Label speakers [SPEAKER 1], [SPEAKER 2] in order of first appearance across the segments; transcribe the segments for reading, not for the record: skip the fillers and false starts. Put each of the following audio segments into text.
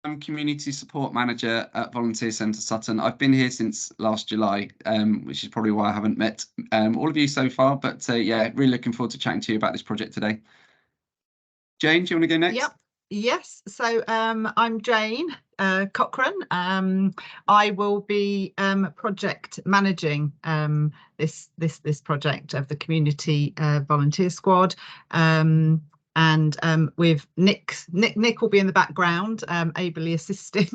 [SPEAKER 1] I'm Community Support Manager at Volunteer Centre Sutton. I've been here since last July, which is probably why I haven't met all of you so far. But yeah, really looking forward to chatting to you about this project today. Jane, do you want to go next?
[SPEAKER 2] Yep. Yes. So I'm Jane Cochrane. I will be project managing this project of the Community Volunteer Squad. And with Nick will be in the background, ably assisting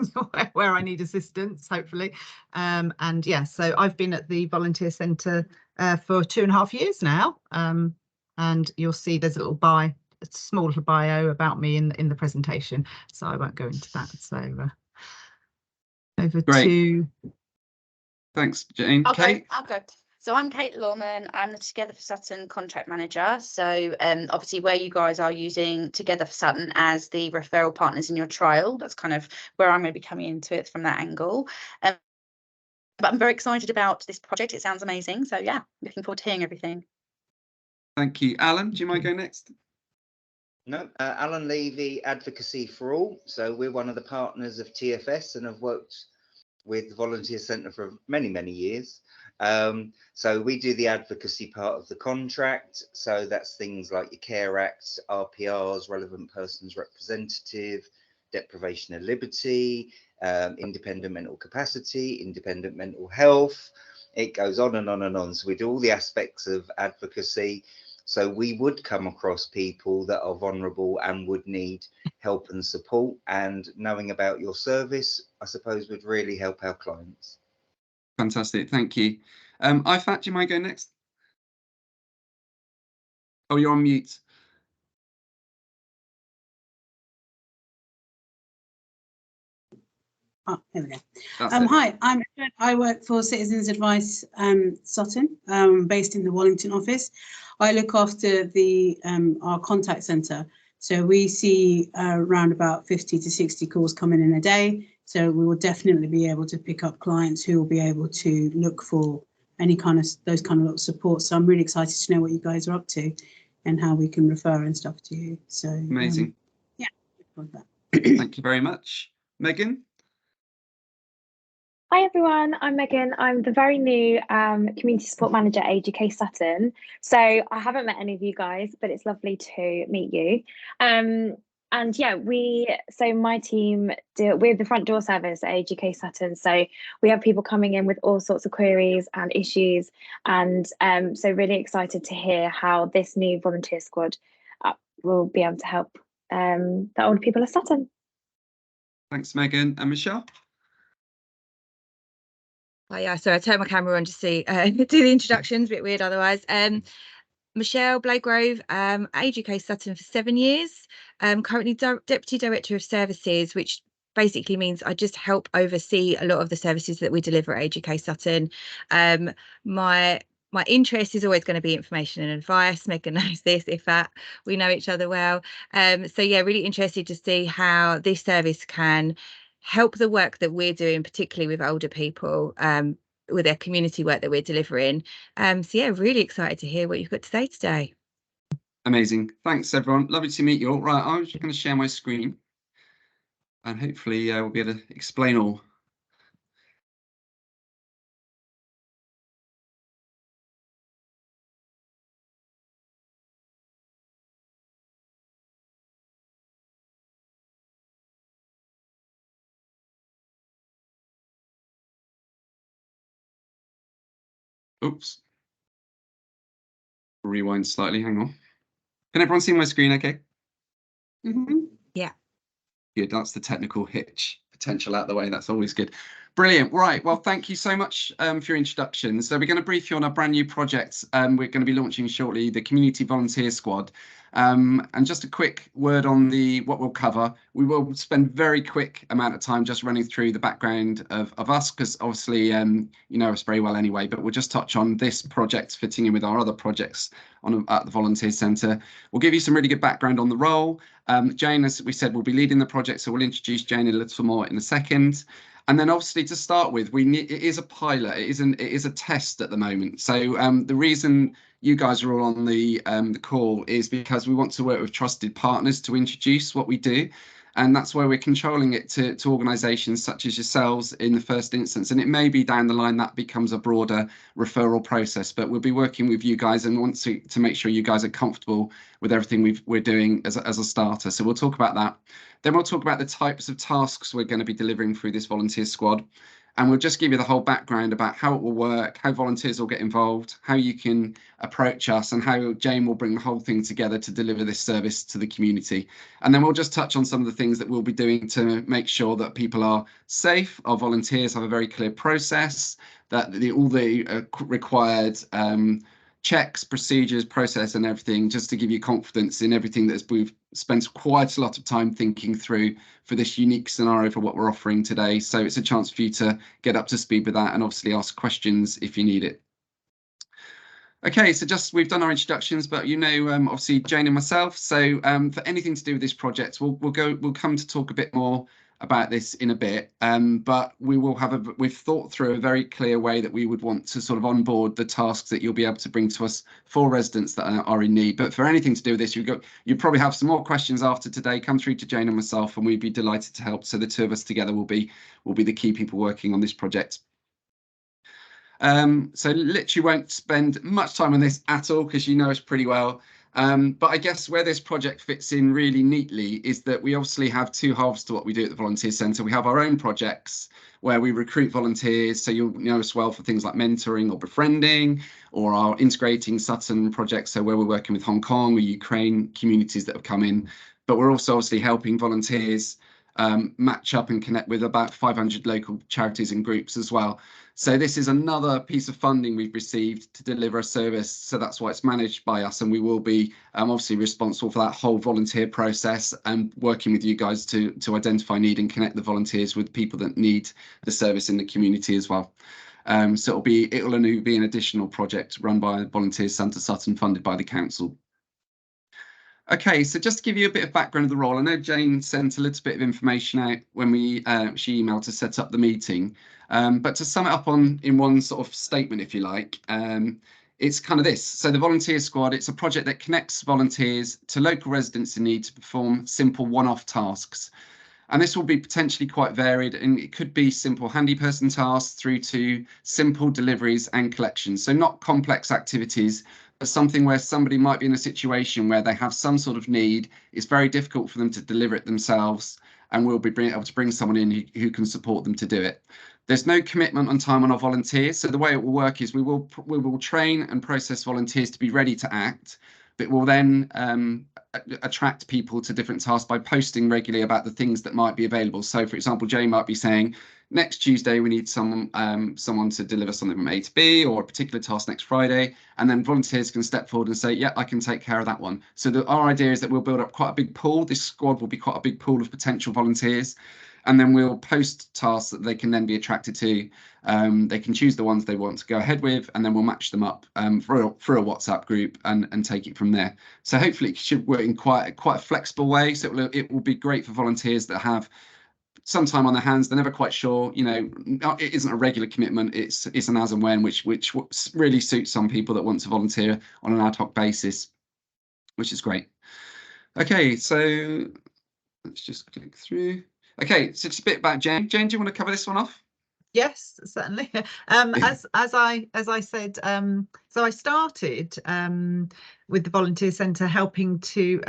[SPEAKER 2] where I need assistance, hopefully. And yeah, so I've been at the Volunteer Centre for 2.5 years now. And you'll see there's a small little bio about me in the presentation, so I won't go into that. So over to.
[SPEAKER 1] Thanks, Jane.
[SPEAKER 3] Kate? I'll go. So I'm Kate Lawman. I'm the Together for Sutton contract manager. So obviously where you guys are using Together for Sutton as the referral partners in your trial, that's kind of where I'm going to be coming into it from that angle. But I'm very excited about this project. It sounds amazing. So yeah, looking forward to hearing everything.
[SPEAKER 1] Thank you. Alan, do you mind going next?
[SPEAKER 4] No, Alan Levy, Advocacy for All. So we're one of the partners of TFS and have worked with the Volunteer Centre for many, many years. So we do the advocacy part of the contract. So that's things like your Care Act, RPRs, Relevant Persons Representative, Deprivation of Liberty, independent mental capacity, independent mental health. It goes on and on and on. So we do all the aspects of advocacy. So we would come across people that are vulnerable and would need help and support. And knowing about your service, I suppose, would really help our clients.
[SPEAKER 1] Fantastic, thank you. Ifat, do you mind going next? Oh, you're on mute.
[SPEAKER 5] Oh, there we go. Hi, I work for Citizens Advice Sutton, based in the Wallington office. I look after our contact centre. So we see around about 50 to 60 calls coming in a day. So we will definitely be able to pick up clients who will be able to look for any kind of those kind of support. So I'm really excited to know what you guys are up to and how we can refer and stuff to you. So
[SPEAKER 1] amazing.
[SPEAKER 5] Yeah.
[SPEAKER 1] Thank you very much. Megan?
[SPEAKER 6] Hi everyone, I'm Megan. I'm the very new Community Support Manager at AGK Sutton. So I haven't met any of you guys, but it's lovely to meet you. And yeah, my team we're the front door service at AGK Sutton. So we have people coming in with all sorts of queries and issues. And so really excited to hear how this new volunteer squad will be able to help the older people of Sutton.
[SPEAKER 1] Thanks, Megan. And Michelle?
[SPEAKER 7] Oh, yeah, so I turned my camera on to see do the introductions, a bit weird otherwise. Michelle Blagrove, AGK Sutton for 7 years, currently Deputy Director of Services, which basically means I just help oversee a lot of the services that we deliver at AGK Sutton. My interest is always going to be information and advice. Megan knows this, we know each other well. So yeah, really interested to see how this service can help the work that we're doing, particularly with older people, with their community work that we're delivering. So yeah, really excited to hear what you've got to say today.
[SPEAKER 1] Amazing. Thanks, everyone. Lovely to meet you all. Right, I'm just going to share my screen and hopefully we'll be able to explain all. Oops. Rewind slightly, hang on. Can everyone see my screen okay?
[SPEAKER 5] Mm-hmm.
[SPEAKER 7] Yeah.
[SPEAKER 1] Good, that's the technical hitch potential out the way, that's always good. Brilliant, right, well, thank you so much for your introduction. So we're going to brief you on a brand new project we're going to be launching shortly, the Community Volunteer Squad. And just a quick word on what we'll cover. We will spend very quick amount of time just running through the background of us, because obviously you know us very well anyway, but we'll just touch on this project fitting in with our other projects at the Volunteer Centre. We'll give you some really good background on the role. Jane, as we said, will be leading the project, so we'll introduce Jane a little more in a second. And then obviously to start with, it is a pilot, it is a test at the moment. So the reason you guys are all on the call is because we want to work with trusted partners to introduce what we do. And that's where we're controlling it to organisations such as yourselves in the first instance. And it may be down the line that becomes a broader referral process, but we'll be working with you guys and want to make sure you guys are comfortable with everything we're doing as a starter. So we'll talk about that. Then we'll talk about the types of tasks we're going to be delivering through this volunteer squad. And we'll just give you the whole background about how it will work, how volunteers will get involved, how you can approach us, and how Jane will bring the whole thing together to deliver this service to the community. And then we'll just touch on some of the things that we'll be doing to make sure that people are safe, our volunteers have a very clear process, that all the required checks, procedures, process and everything, just to give you confidence in everything that we've spent quite a lot of time thinking through for this unique scenario for what we're offering today. So it's a chance for you to get up to speed with that and obviously ask questions if you need it. Okay, so we've done our introductions, but obviously Jane and myself. So for anything to do with this project, we'll come to talk a bit more about this in a bit, but we've thought through a very clear way that we would want to sort of onboard the tasks that you'll be able to bring to us for residents that are in need. But for anything to do with this, you probably have some more questions after today. Come through to Jane and myself, and we'd be delighted to help. So the two of us together will be the key people working on this project. So literally won't spend much time on this at all because you know us pretty well. But I guess where this project fits in really neatly is that we obviously have two halves to what we do at the Volunteer Centre. We have our own projects where we recruit volunteers. So you'll know us well for things like mentoring or befriending, or our Integrating Sutton project, so where we're working with Hong Kong or Ukraine communities that have come in. But we're also obviously helping volunteers match up and connect with about 500 local charities and groups as well. So this is another piece of funding we've received to deliver a service. So that's why it's managed by us, and we will be obviously responsible for that whole volunteer process and working with you guys to identify need and connect the volunteers with people that need the service in the community as well. So it'll only be an additional project run by Volunteers Centre Sutton, funded by the council. Okay, so just to give you a bit of background of the role, I know Jane sent a little bit of information out when she emailed to set up the meeting, but to sum it up in one sort of statement, if you like, it's kind of this. So the Volunteer Squad, it's a project that connects volunteers to local residents in need to perform simple one-off tasks. And this will be potentially quite varied, and it could be simple handy person tasks through to simple deliveries and collections. So not complex activities, but something where somebody might be in a situation where they have some sort of need. It's very difficult for them to deliver it themselves, and we'll be able to bring someone in who can support them to do it. There's no commitment on time on our volunteers. So the way it will work is we will train and process volunteers to be ready to act, but we'll then attract people to different tasks by posting regularly about the things that might be available. So for example, Jane might be saying, next Tuesday we need someone to deliver something from A to B, or a particular task next Friday, and then volunteers can step forward and say, yeah, I can take care of that one. So our idea is that we'll build up quite a big pool. This squad will be quite a big pool of potential volunteers, and then we'll post tasks that they can then be attracted to. They can choose the ones they want to go ahead with, and then we'll match them up through a WhatsApp group and take it from there. So hopefully it should work in quite a flexible way. So it will be great for volunteers that have some time on their hands. They're never quite sure, it isn't a regular commitment. It's an as and when, which really suits some people that want to volunteer on an ad hoc basis, which is great. Okay, so let's just click through. Okay, so just a bit about Jane. Jane, do you want to cover this one off?
[SPEAKER 2] Yes, certainly. As I said, so I started with the Volunteer Centre helping to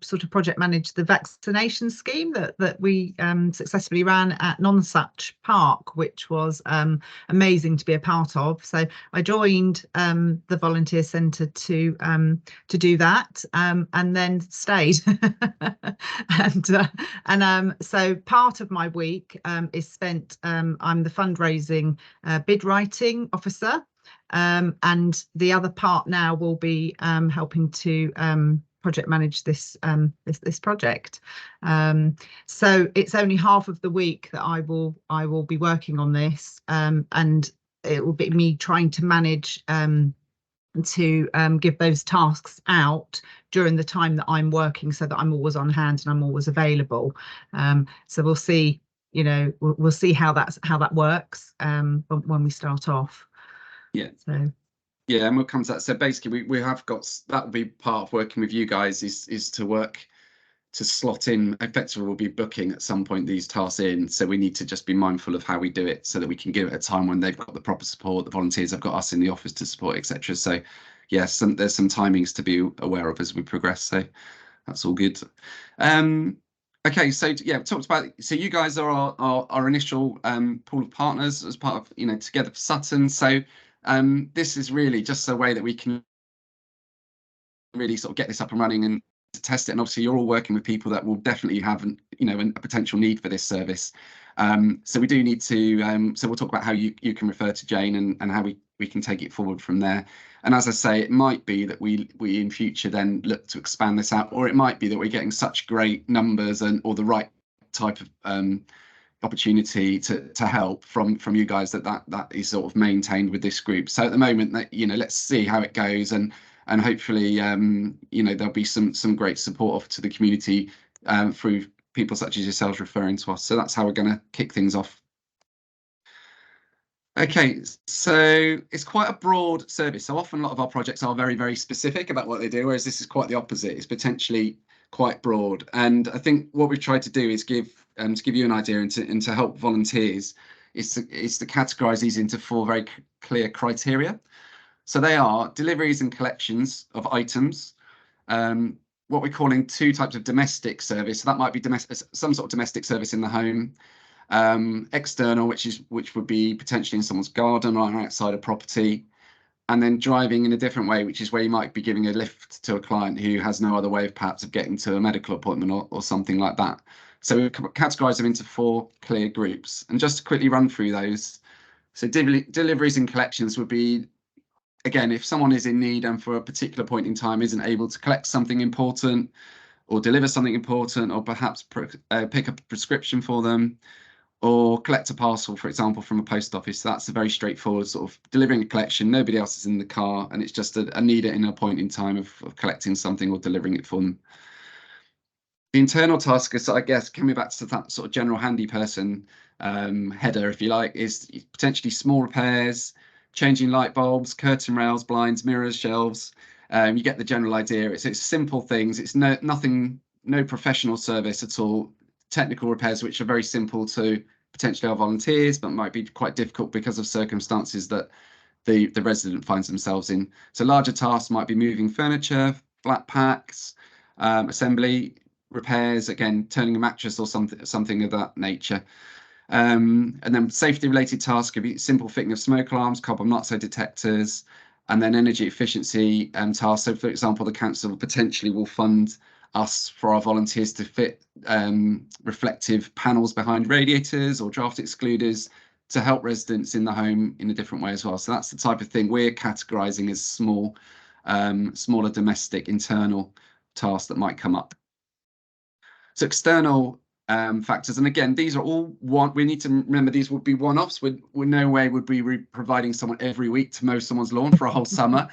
[SPEAKER 2] sort of project manage the vaccination scheme that we successfully ran at Nonsuch Park, which was amazing to be a part of. So I joined the Volunteer Centre to do that, and then stayed. and so part of my week is spent. I'm the fundraising bid writing officer. And the other part now will be helping to project manage this project. So it's only half of the week that I will be working on this, and it will be me trying to manage to give those tasks out during the time that I'm working, so that I'm always on hand and I'm always available. So we'll see. We'll see how that works when we start off.
[SPEAKER 1] Yeah.
[SPEAKER 2] So.
[SPEAKER 1] Yeah, and we'll come to that. So basically, we have got that will be part of working with you guys is to work slot in. Effectively, we'll be booking at some point these tasks in, so we need to just be mindful of how we do it so that we can give it a time when they've got the proper support, the volunteers have got us in the office to support, etc. So yes, there's some timings to be aware of as we progress, so that's all good. Okay, so yeah, we talked about, so you guys are our initial pool of partners as part of, you know, Together for Sutton. So this is really just a way that we can really sort of get this up and running and to test it. And obviously you're all working with people that will definitely have you know, a potential need for this service. So we do need to, so we'll talk about how you can refer to Jane and how we can take it forward from there. And as I say, it might be that we in future then look to expand this out, or it might be that we're getting such great numbers or the right type of opportunity to help from you guys that is sort of maintained with this group. So at the moment, that, you know, let's see how it goes, and hopefully you know, there'll be some great support offered to the community through people such as yourselves referring to us. So that's how we're going to kick things off. Okay, so it's quite a broad service. So often a lot of our projects are very, very specific about what they do, whereas this is quite the opposite. It's potentially quite broad. And I think what we've tried to do is to give you an idea and to help volunteers is to categorise these into 4 very clear criteria. So they are deliveries and collections of items, what we're calling 2 types of domestic service. So that might be some sort of domestic service in the home, external, which would be potentially in someone's garden or outside a property, and then driving in a different way, which is where you might be giving a lift to a client who has no other way of perhaps of getting to a medical appointment or something like that. So we categorise them into 4 clear groups, and just to quickly run through those. So deliveries and collections would be, again, if someone is in need and for a particular point in time isn't able to collect something important or deliver something important, or perhaps pick up a prescription for them, or collect a parcel, for example, from a post office. So that's a very straightforward sort of delivering a collection. Nobody else is in the car, and it's just a need in a point in time of collecting something or delivering it for them. The internal task is, I guess, coming back to that sort of general handy person header, if you like, is potentially small repairs, changing light bulbs, curtain rails, blinds, mirrors, shelves. You get the general idea. It's simple things. It's no professional service at all. Technical repairs, which are very simple to potentially our volunteers, but might be quite difficult because of circumstances that the resident finds themselves in. So larger tasks might be moving furniture, flat packs, assembly, repairs, again, turning a mattress or something of that nature. And then safety related tasks could be simple fitting of smoke alarms, carbon monoxide detectors, and then energy efficiency tasks. So for example, the council potentially will fund us for our volunteers to fit reflective panels behind radiators or draft excluders to help residents in the home in a different way as well. So that's the type of thing we're categorising as smaller domestic internal tasks that might come up. So external factors, and again, these are all we need to remember these would be one-offs. We're no way would be providing someone every week to mow someone's lawn for a whole summer.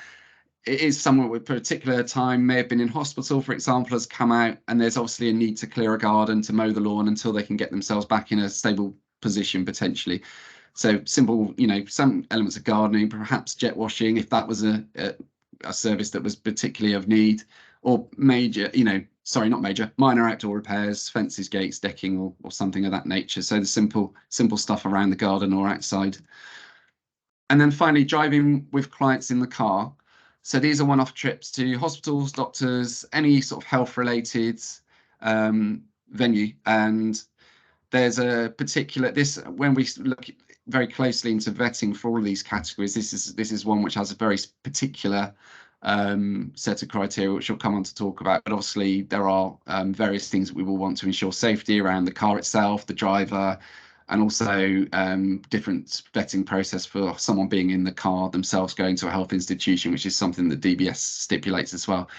[SPEAKER 1] It is someone with a particular time, may have been in hospital, for example, has come out, and there's obviously a need to clear a garden, to mow the lawn until they can get themselves back in a stable position potentially. So simple, you know, some elements of gardening, perhaps jet washing, if that was a service that was particularly of need, or major, you know, sorry, not major, minor outdoor repairs, fences, gates, decking, or something of that nature. So the simple stuff around the garden or outside. And then finally, driving with clients in the car. So these are one-off trips to hospitals, doctors, any sort of health-related venue. And there's a particular, when we look very closely into vetting for all of these categories, this is one which has a very particular set of criteria, which we'll come on to talk about. But obviously there are various things that we will want to ensure safety around the car itself, the driver, and also different vetting process for someone being in the car themselves going to a health institution, which is something that DBS stipulates as well.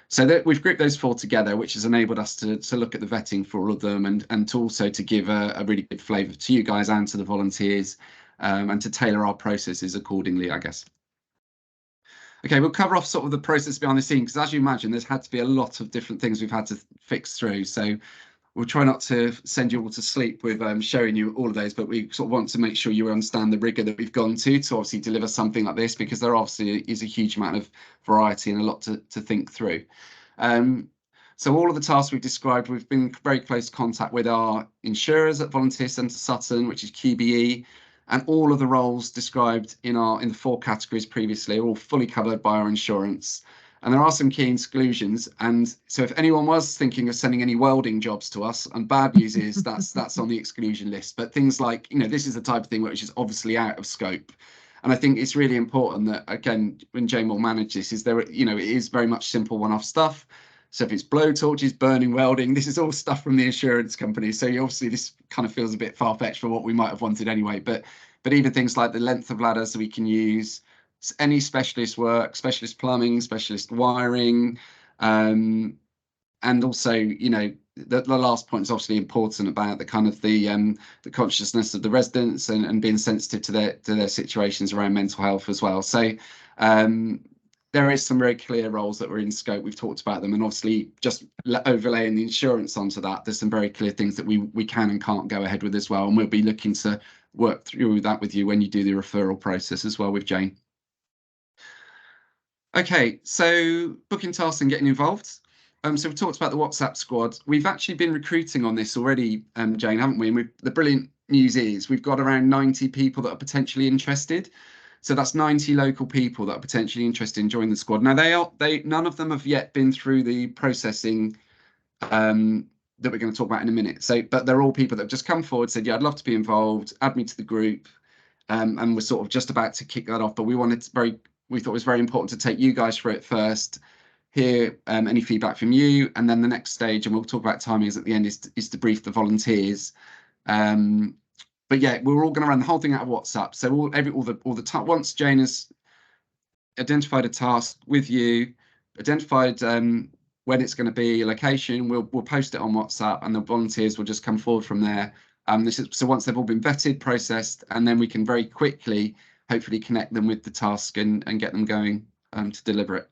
[SPEAKER 1] So that we've grouped those 4 together, which has enabled us to look at the vetting for all of them, and to also to give a really good flavour to you guys and to the volunteers, and to tailor our processes accordingly, I guess. Okay, we'll cover off sort of the process behind the scenes, because as you imagine, there's had to be a lot of different things we've had to fix through. So we'll try not to send you all to sleep with showing you all of those, but we sort of want to make sure you understand the rigor that we've gone to obviously deliver something like this, because there obviously is a huge amount of variety and a lot to think through. So all of the tasks we've described, we've been in very close contact with our insurers at Volunteer Centre Sutton, which is QBE, and all of the roles described in the 4 categories previously are all fully covered by our insurance. And there are some key exclusions. And so if anyone was thinking of sending any welding jobs to us, and bad news is that's on the exclusion list. But things like, this is the type of thing which is obviously out of scope. And I think it's really important that, again, when Jane will manage this, is there, it is very much simple one-off stuff. So if it's blowtorches, burning, welding, this is all stuff from the insurance company. So obviously this kind of feels a bit far-fetched for what we might have wanted anyway. But even things like the length of ladders we can use, any specialist work, specialist plumbing, specialist wiring, and also, the last point is obviously important about the kind of the consciousness of the residents and being sensitive to their situations around mental health as well. So there is some very clear roles that were in scope. We've talked about them, and obviously just overlaying the insurance onto that, there's some very clear things that we can and can't go ahead with as well. And we'll be looking to work through that with you when you do the referral process as well with Jane. Okay, so booking tasks and getting involved. So we've talked about the WhatsApp squad. We've actually been recruiting on this already, Jane, haven't we? And the brilliant news is we've got around 90 people that are potentially interested. So that's 90 local people that are potentially interested in joining the squad. Now none of them have yet been through the processing that we're going to talk about in a minute. So, but they're all people that have just come forward, said, yeah, I'd love to be involved, add me to the group. And we're sort of just about to kick that off, but we thought it was very important to take you guys through it first, hear any feedback from you, and then the next stage, and we'll talk about timings at the end, is to brief the volunteers. But yeah, we're all going to run the whole thing out of WhatsApp. So once Jane has identified a task with you, identified when it's going to be, a location, we'll post it on WhatsApp, and the volunteers will just come forward from there. So once they've all been vetted, processed, and then we can very quickly, hopefully, connect them with the task and get them going to deliver it.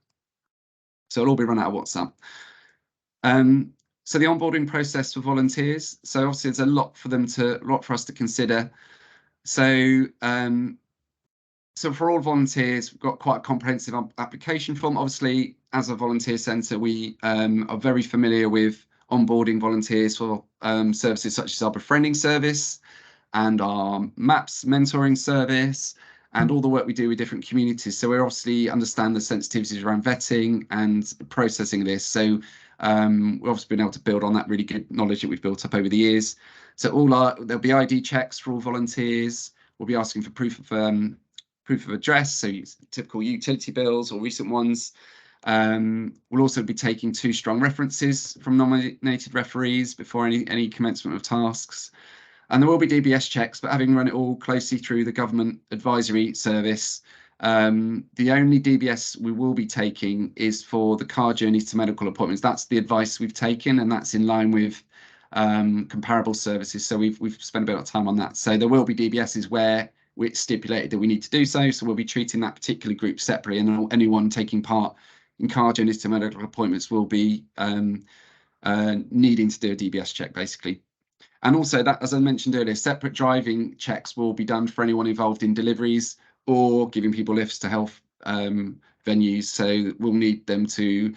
[SPEAKER 1] So it'll all be run out of WhatsApp. So the onboarding process for volunteers. So obviously there's a lot for us to consider. So so for all volunteers, we've got quite a comprehensive application form. Obviously, as a volunteer centre, we are very familiar with onboarding volunteers for services such as our befriending service and our MAPS mentoring service, and all the work we do with different communities. So we obviously understand the sensitivities around vetting and processing this. So we've obviously been able to build on that really good knowledge that we've built up over the years. So there'll be ID checks for all volunteers. We'll be asking for proof of address, so typical utility bills or recent ones. We'll also be taking 2 strong references from nominated referees before any commencement of tasks. And there will be DBS checks, but having run it all closely through the government advisory service, the only DBS we will be taking is for the car journeys to medical appointments. That's the advice we've taken, and that's in line with comparable services. So we've spent a bit of time on that. So there will be DBSs where it's stipulated that we need to do so. So we'll be treating that particular group separately, and anyone taking part in car journeys to medical appointments will be needing to do a DBS check, basically. And also that, as I mentioned earlier, separate driving checks will be done for anyone involved in deliveries or giving people lifts to health venues. So we'll need them to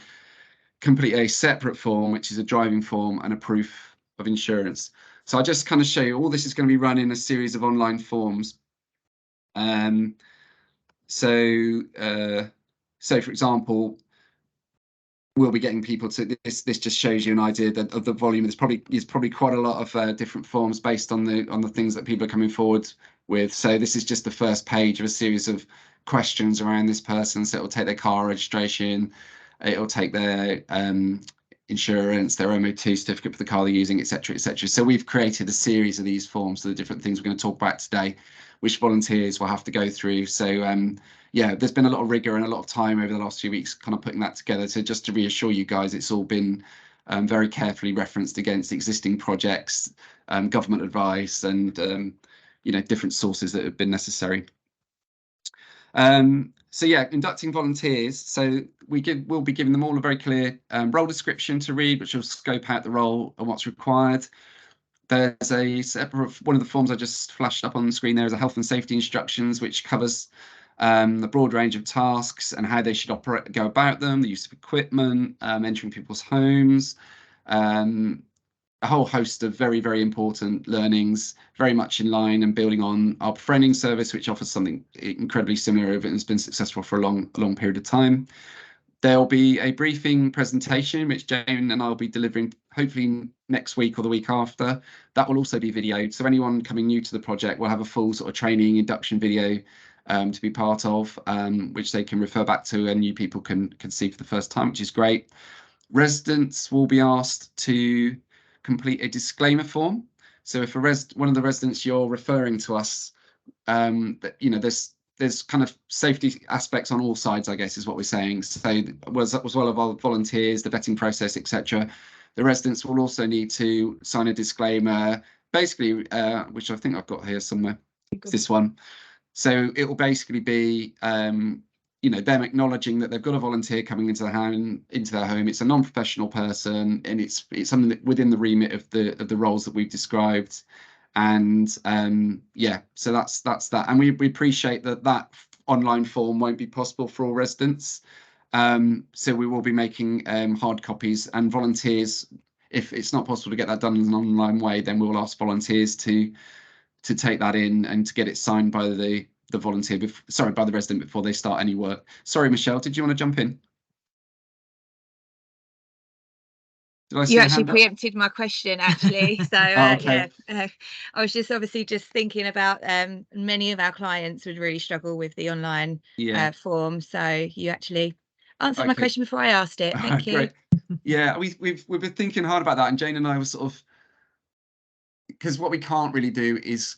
[SPEAKER 1] complete a separate form, which is a driving form and a proof of insurance. So I'll just kind of show you, all this is going to be run in a series of online forms. So for example, we'll be getting people to this. This just shows you an idea of the volume. There's probably quite a lot of different forms based on the things that people are coming forward with. So this is just the first page of a series of questions around this person. So it'll take their car registration, it'll take their insurance, their MOT certificate for the car they're using, etc., etc. So we've created a series of these forms for the different things we're going to talk about today, which volunteers will have to go through. So yeah, there's been a lot of rigor and a lot of time over the last few weeks kind of putting that together. So just to reassure you guys, it's all been very carefully referenced against existing projects, government advice, and different sources that have been necessary. So yeah, inducting volunteers. So we'll be giving them all a very clear role description to read, which will scope out the role and what's required. There's a separate one of the forms I just flashed up on the screen. There is a health and safety instructions, which covers the broad range of tasks and how they should go about them, the use of equipment, entering people's homes, a whole host of very, very important learnings, very much in line and building on our befriending service, which offers something incredibly similar and has been successful for a long period of time. There'll be a briefing presentation, which Jane and I will be delivering hopefully next week or the week after. That will also be videoed. So anyone coming new to the project will have a full sort of training induction video to be part of, which they can refer back to and new people can see for the first time, which is great. Residents will be asked to complete a disclaimer form. So if one of the residents you're referring to us, there's kind of safety aspects on all sides, I guess, is what we're saying. So as well as our volunteers, the vetting process, etc. The residents will also need to sign a disclaimer, basically, which I think I've got here somewhere. It's this one. So it will basically be, them acknowledging that they've got a volunteer coming into their home. It's a non-professional person, and it's something that within the remit of the roles that we've described. And so that's that. And we appreciate that online form won't be possible for all residents. So we will be making hard copies, and volunteers, if it's not possible to get that done in an online way, then we'll ask volunteers to take that in and to get it signed by the volunteer, by the resident before they start any work. Sorry, Michelle, did you want to jump in?
[SPEAKER 7] You actually preempted my question, actually. So
[SPEAKER 1] okay.
[SPEAKER 7] I was just thinking about many of our clients would really struggle with the online form. So you actually answered my question before I asked it. Thank you.
[SPEAKER 1] Great. Yeah, we've been thinking hard about that, and Jane and I were sort of, because what we can't really do is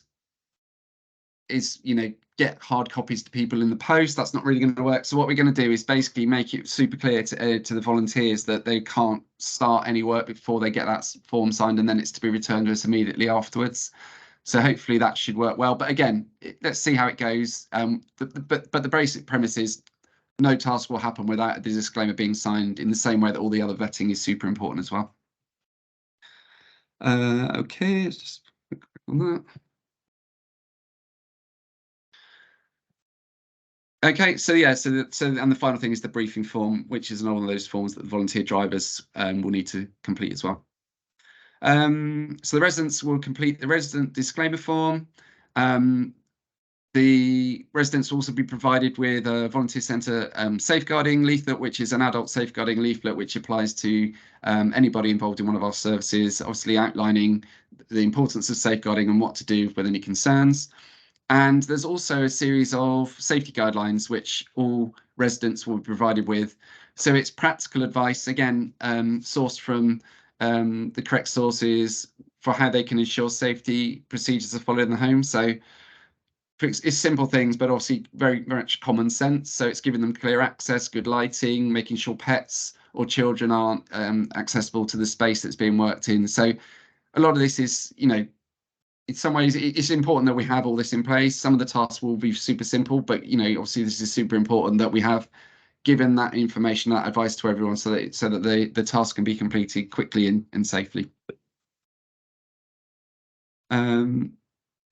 [SPEAKER 1] get hard copies to people in the post. That's not really going to work. So what we're going to do is basically make it super clear to the volunteers that they can't start any work before they get that form signed, and then it's to be returned to us immediately afterwards. So hopefully that should work well. But again, let's see how it goes. But the basic premise is no task will happen without the disclaimer being signed, in the same way that all the other vetting is super important as well. Okay, let's just click on that. Okay, so and the final thing is the briefing form, which is another one of those forms that the volunteer drivers will need to complete as well. So the residents will complete the resident disclaimer form. The residents will also be provided with a volunteer centre safeguarding leaflet, which is an adult safeguarding leaflet, which applies to anybody involved in one of our services, obviously outlining the importance of safeguarding and what to do with any concerns. And there's also a series of safety guidelines which all residents will be provided with. So it's practical advice, again, sourced from the correct sources for how they can ensure safety procedures are followed in the home. So it's simple things, but obviously very, very much common sense. So it's giving them clear access, good lighting, making sure pets or children aren't accessible to the space that's being worked in. So a lot of this is, in some ways, it's important that we have all this in place. Some of the tasks will be super simple, but obviously this is super important that we have given that information, that advice to everyone, so that the task can be completed quickly and safely.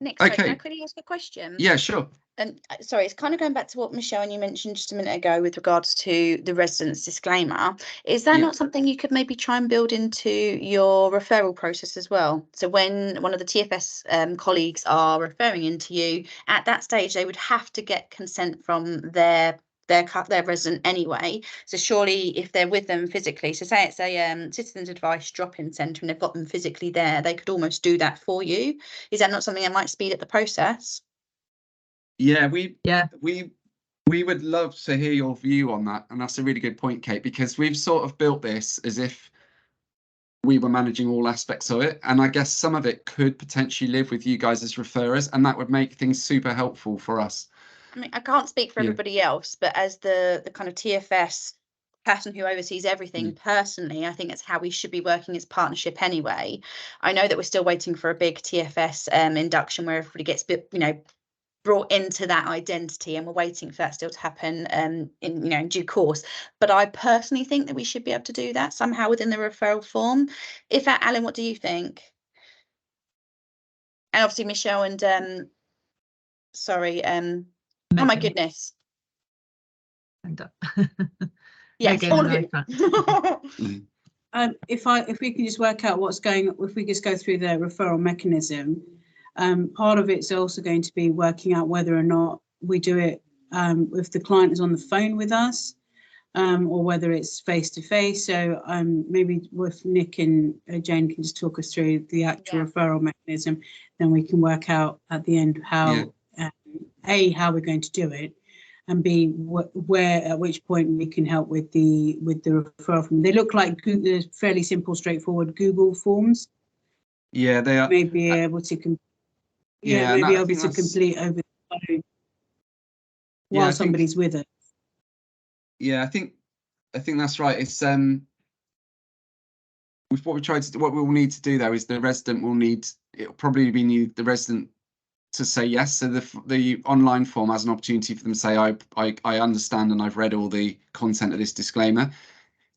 [SPEAKER 3] Nick, sorry, can I quickly ask a question?
[SPEAKER 1] Yeah, sure.
[SPEAKER 3] And sorry, it's kind of going back to what Michelle and you mentioned just a minute ago with regards to the residents' disclaimer. Is that not something you could maybe try and build into your referral process as well? So when one of the TFS colleagues are referring into you, at that stage they would have to get consent from their resident anyway. So surely if they're with them physically, so say it's a citizens advice drop-in centre and they've got them physically there, they could almost do that for you. Is that not something that might speed up the process?
[SPEAKER 1] Yeah, we would love to hear your view on that, and that's a really good point, Kate, because we've sort of built this as if we were managing all aspects of it, and I guess some of it could potentially live with you guys as referrers, and that would make things super helpful for us.
[SPEAKER 3] I mean, I can't speak for everybody else, but as the kind of TFS person who oversees everything personally, I think that's how we should be working as partnership anyway. I know that we're still waiting for a big TFS induction where everybody gets brought into that identity, and we're waiting for that still to happen in due course. But I personally think that we should be able to do that somehow within the referral form. Alan, what do you think? And obviously Michelle and oh my goodness,
[SPEAKER 2] And
[SPEAKER 3] Yes,
[SPEAKER 2] Megan
[SPEAKER 3] all of
[SPEAKER 2] and
[SPEAKER 3] you.
[SPEAKER 5] If we can just work out what's going, if we just go through the referral mechanism, part of it's also going to be working out whether or not we do it if the client is on the phone with us, or whether it's face to face. So maybe if Nick and Jane can just talk us through the actual referral mechanism, then we can work out at the end how how we're going to do it, and B, where at which point we can help with the referral form. They look like fairly simple, straightforward Google forms.
[SPEAKER 1] Yeah, they are.
[SPEAKER 5] Maybe able to complete over the phone while somebody's with us.
[SPEAKER 1] Yeah, I think that's right. It's with what we tried to do, what we'll need to do though is the resident will need, it'll probably be the resident to say yes. So the online form has an opportunity for them to say, I understand and I've read all the content of this disclaimer.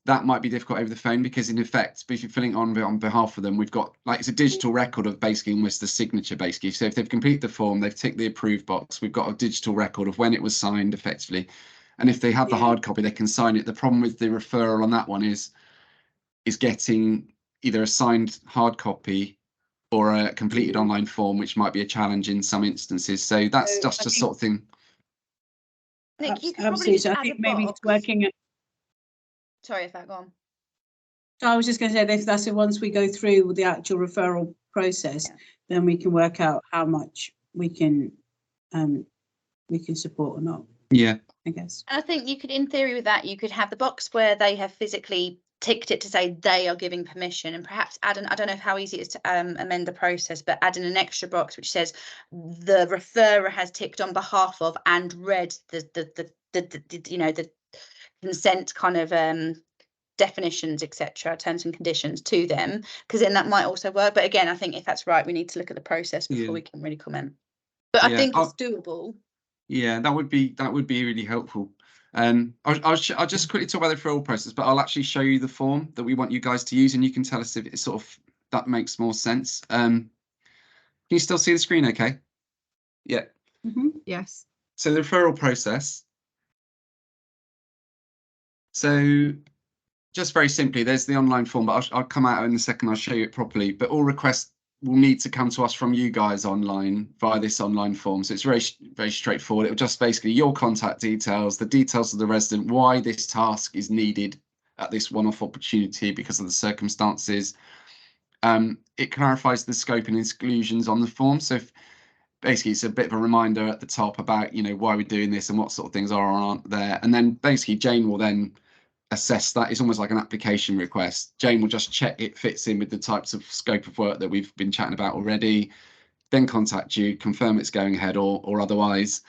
[SPEAKER 1] That might be difficult over the phone because in effect, if you're filling it on behalf of them, we've got like, it's a digital record of basically almost the signature basically. So if they've completed the form, they've ticked the approved box, we've got a digital record of when it was signed effectively. And if they have the hard copy, they can sign it. The problem with the referral on that one is getting either a signed hard copy or a completed online form, which might be a challenge in some instances. So that's just a sort of thing.
[SPEAKER 3] Nick, you could probably just
[SPEAKER 5] so I
[SPEAKER 3] add
[SPEAKER 5] think
[SPEAKER 3] a
[SPEAKER 5] maybe
[SPEAKER 3] box.
[SPEAKER 5] it's working.
[SPEAKER 3] Sorry if that gone.
[SPEAKER 5] So I was just going to say, if that's it, once we go through with the actual referral process, then we can work out how much we can support or not.
[SPEAKER 1] Yeah,
[SPEAKER 5] I guess.
[SPEAKER 3] And I think you could, in theory, with that, you could have the box where they have physically ticked it to say they are giving permission, and perhaps add an, I don't know how easy it is to amend the process, but add in an extra box which says the referrer has ticked on behalf of and read the you know, the consent kind of definitions, etc., terms and conditions to them, because then that might also work. But again, I think if that's right, we need to look at the process before we can really comment. But I think it's doable.
[SPEAKER 1] Yeah, that would be really helpful. I'll just quickly talk about the referral process, but I'll actually show you the form that we want you guys to use, and you can tell us if it's sort of that makes more sense. Can you still see the screen? Okay. Yeah.
[SPEAKER 2] Yes.
[SPEAKER 1] So the referral process. So just very simply, there's the online form, but I'll come out in a second. I'll show you it properly. But all requests will need to come to us from you guys online via this online form. So it's very, very straightforward. It will just basically your contact details, the details of the resident, why this task is needed at this one-off opportunity because of the circumstances. It clarifies the scope and exclusions on the form. So if, basically it's a bit of a reminder at the top about, you know, why we're doing this and what sort of things are or aren't there. And then basically Jane will then assess that. It's almost like an application request. Jane will just check it fits in with the types of scope of work that we've been chatting about already, then contact you, confirm it's going ahead or otherwise,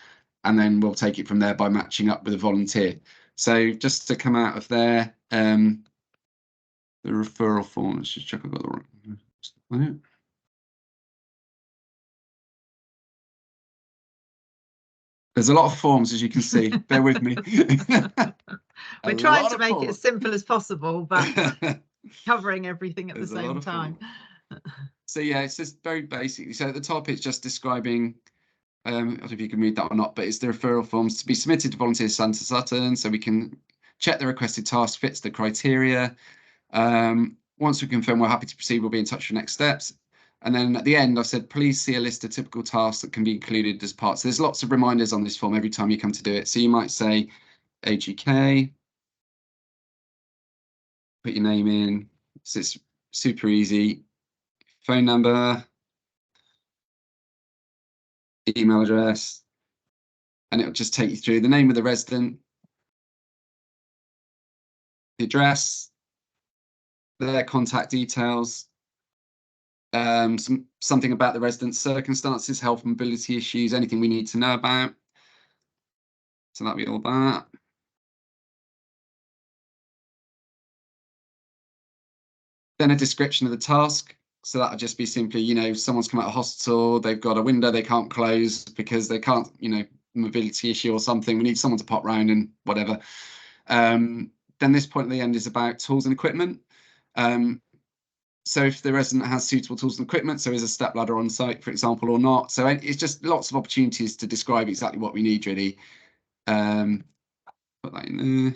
[SPEAKER 1] and then we'll take it from there by matching up with a volunteer. So just to come out of there, the referral form, let's just check I've got the right. There's a lot of forms, as you can see. Bear with me.
[SPEAKER 2] We're trying to make it as simple as possible, but covering everything at the same time.
[SPEAKER 1] So yeah, it's just very basically. So at the top, it's just describing. I don't know if you can read that or not, but it's the referral forms to be submitted to Volunteer Centre Sutton, so we can check the requested task fits the criteria. Once we confirm we're happy to proceed, we'll be in touch for next steps. And then at the end, I said, please see a list of typical tasks that can be included as part. So there's lots of reminders on this form every time you come to do it. So you might say AGK, put your name in. So it's super easy. Phone number, email address, and it'll just take you through the name of the resident, the address, their contact details, something about the resident's circumstances, health, mobility issues, anything we need to know about. So that'll be all that. Then a description of the task. So that'll just be simply, you know, someone's come out of hospital, they've got a window they can't close because they can't, you know, mobility issue or something. We need someone to pop round and whatever. Then this point at the end is about tools and equipment. So if the resident has suitable tools and equipment, so is a step ladder on site, for example, or not. So it's just lots of opportunities to describe exactly what we need, really. I Put that in there.